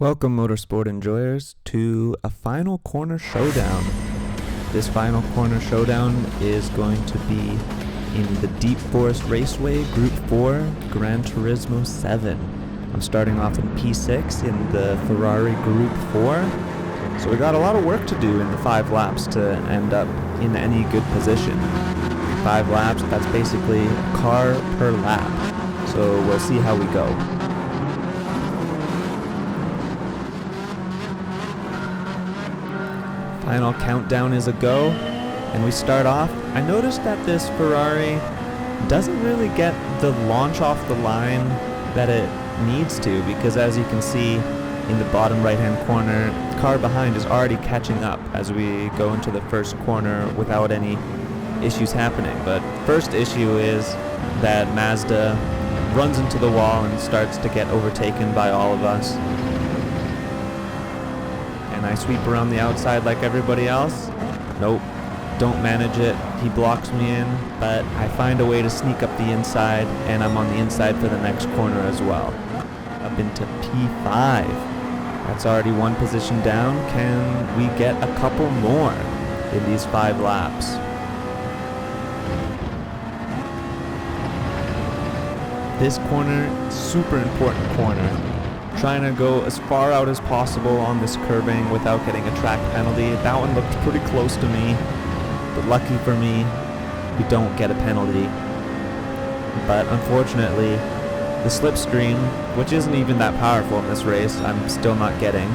Welcome, Motorsport enjoyers, to a final corner showdown. This final corner showdown is going to be in the Deep Forest Raceway Group 4 Gran Turismo 7. I'm starting off in P6 in the Ferrari Group 4. So we got a lot of work to do in the 5 laps to end up in any good position. 5 laps, that's basically a car per lap. So we'll see how we go. Final countdown is a go, and we start off. I noticed that this Ferrari doesn't really get the launch off the line that it needs to, because as you can see in the bottom right hand corner, the car behind is already catching up as we go into the first corner without any issues happening. But first issue is that Mazda runs into the wall and starts to get overtaken by all of us. And I sweep around the outside like everybody else. Nope, don't manage it. He blocks me in, but I find a way to sneak up the inside, and I'm on the inside for the next corner as well. Up into P5. That's already one position down. Can we get a couple more in these 5 laps? This corner, super important corner. Trying to go as far out as possible on this curbing without getting a track penalty. That one looked pretty close to me, but lucky for me, we don't get a penalty. But unfortunately, the slipstream, which isn't even that powerful in this race, I'm still not getting.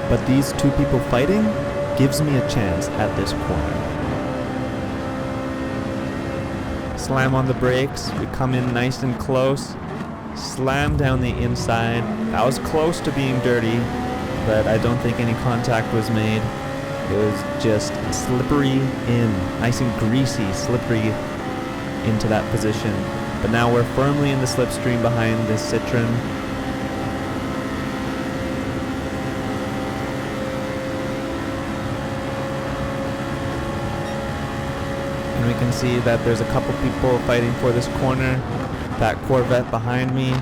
But these two people fighting gives me a chance at this corner. Slam on the brakes, we come in nice and close. Slam down the inside. That was close to being dirty, but I don't think any contact was made. It was just slippery in, nice and greasy, slippery into that position. But now we're firmly in the slipstream behind this Citroen. And we can see that there's a couple people fighting for this corner. That Corvette behind me,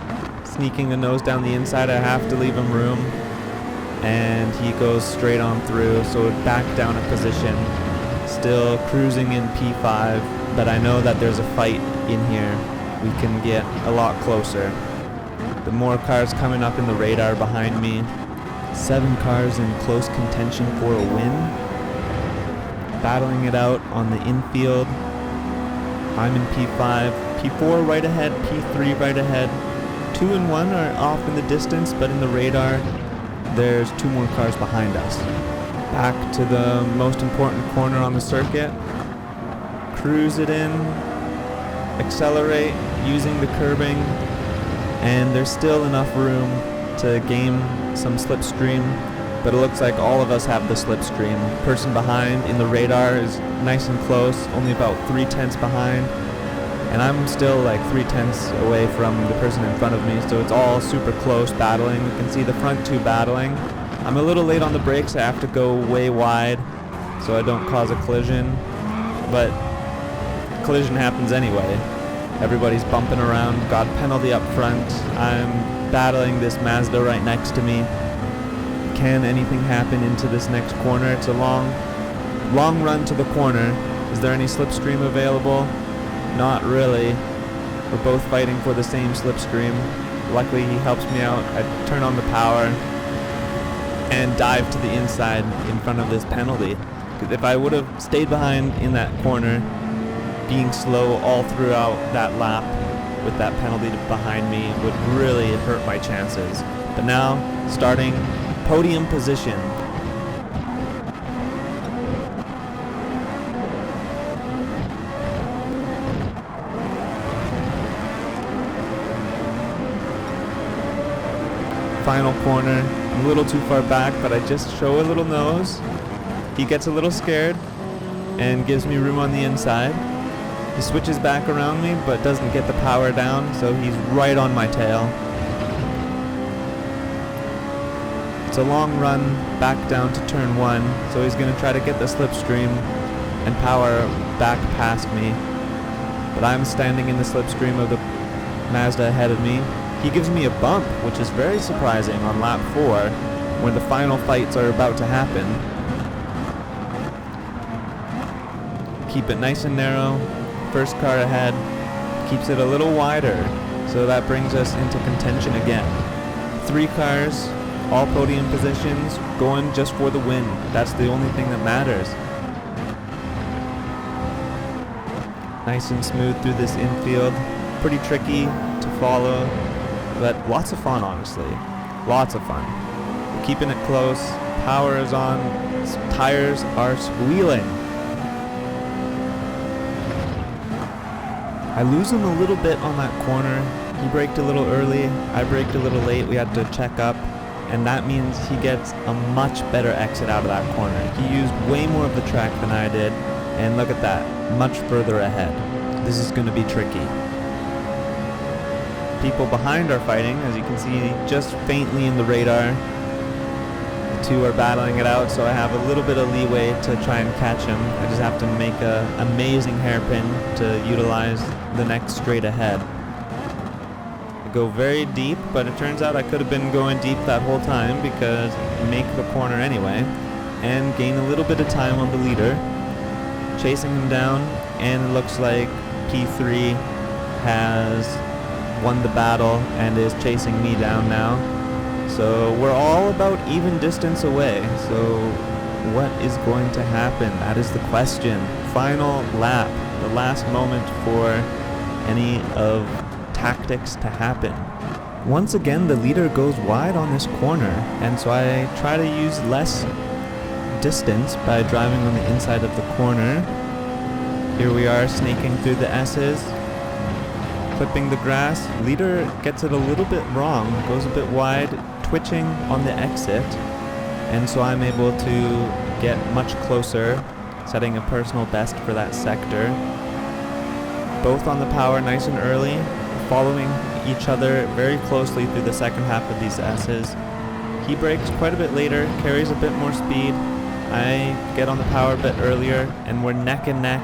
sneaking the nose down the inside. I have to leave him room, and he goes straight on through, so back down a position, still cruising in P5, but I know that there's a fight in here. We can get a lot closer. The more cars coming up in the radar behind me. 7 cars in close contention for a win, battling it out on the infield. I'm in P5, P4 right ahead, P3 right ahead. 2 and 1 are off in the distance, but in the radar, there's 2 more cars behind us. Back to the most important corner on the circuit. Cruise it in, accelerate using the curbing, and there's still enough room to gain some slipstream, but it looks like all of us have the slipstream. Person behind in the radar is nice and close, only about 3/10 behind. And I'm still like 3/10 away from the person in front of me, so it's all super close battling. You can see the front 2 battling. I'm a little late on the brakes. I have to go way wide so I don't cause a collision, but collision happens anyway. Everybody's bumping around, got a penalty up front. I'm battling this Mazda right next to me. Can anything happen into this next corner? It's a long run to the corner. Is there any slipstream available? Not really. We're both fighting for the same slipstream. Luckily he helps me out. I turn on the power and dive to the inside in front of this penalty. Because if I would have stayed behind in that corner, being slow all throughout that lap with that penalty behind me would really hurt my chances. But now, starting podium position. Final corner, I'm a little too far back, but I just show a little nose. He gets a little scared and gives me room on the inside. He switches back around me, but doesn't get the power down, so he's right on my tail. It's a long run back down to turn 1, so he's going to try to get the slipstream and power back past me. But I'm standing in the slipstream of the Mazda ahead of me. He gives me a bump, which is very surprising on lap 4. where the final fights are about to happen. Keep it nice and narrow. First car ahead keeps it a little wider, so that brings us into contention again. 3 cars, all podium positions, going just for the win. That's the only thing that matters. Nice and smooth through this infield. Pretty tricky to follow, but lots of fun, honestly. Lots of fun. We're keeping it close. Power is on. Tires are squealing. I lose him a little bit on that corner. He braked a little early. I braked a little late. We had to check up, and that means he gets a much better exit out of that corner. He used way more of the track than I did, and look at that, much further ahead. This is going to be tricky. People behind are fighting, as you can see just faintly in the radar. The 2 are battling it out, so I have a little bit of leeway to try and catch him. I just have to make an amazing hairpin to utilize the next straight ahead. I go very deep, but it turns out I could have been going deep that whole time because I make the corner anyway, and gain a little bit of time on the leader. Chasing him down, and it looks like P3 has won the battle and is chasing me down now. So we're all about even distance away. So what is going to happen? That is the question. Final lap, the last moment for any of tactics to happen. Once again, the leader goes wide on this corner, and so I try to use less distance by driving on the inside of the corner. Here we are snaking through the S's, clipping the grass. Leader gets it a little bit wrong, goes a bit wide, twitching on the exit, and so I'm able to get much closer, setting a personal best for that sector. Both on the power nice and early, following each other very closely through the second half of these S's. He brakes quite a bit later, carries a bit more speed. I get on the power a bit earlier, and we're neck and neck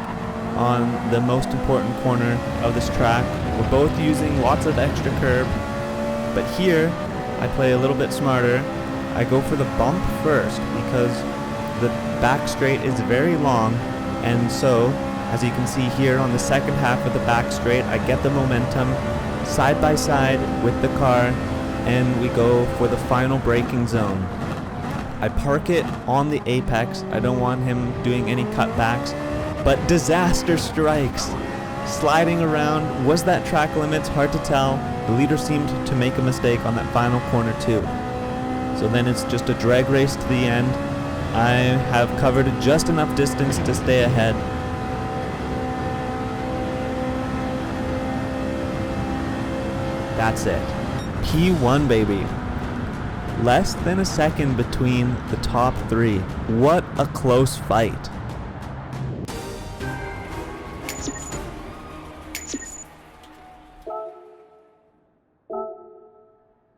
on the most important corner of this track. We're both using lots of extra curb, but here I play a little bit smarter. I go for the bump first because the back straight is very long, and so as you can see here on the second half of the back straight, I get the momentum side by side with the car, and we go for the final braking zone. I park it on the apex. I don't want him doing any cutbacks, but disaster strikes. Sliding around, was that track limits? Hard to tell. The leader seemed to make a mistake on that final corner too. So then it's just a drag race to the end. I have covered just enough distance to stay ahead. That's it. P1, baby. Less than a second between the top 3. What a close fight.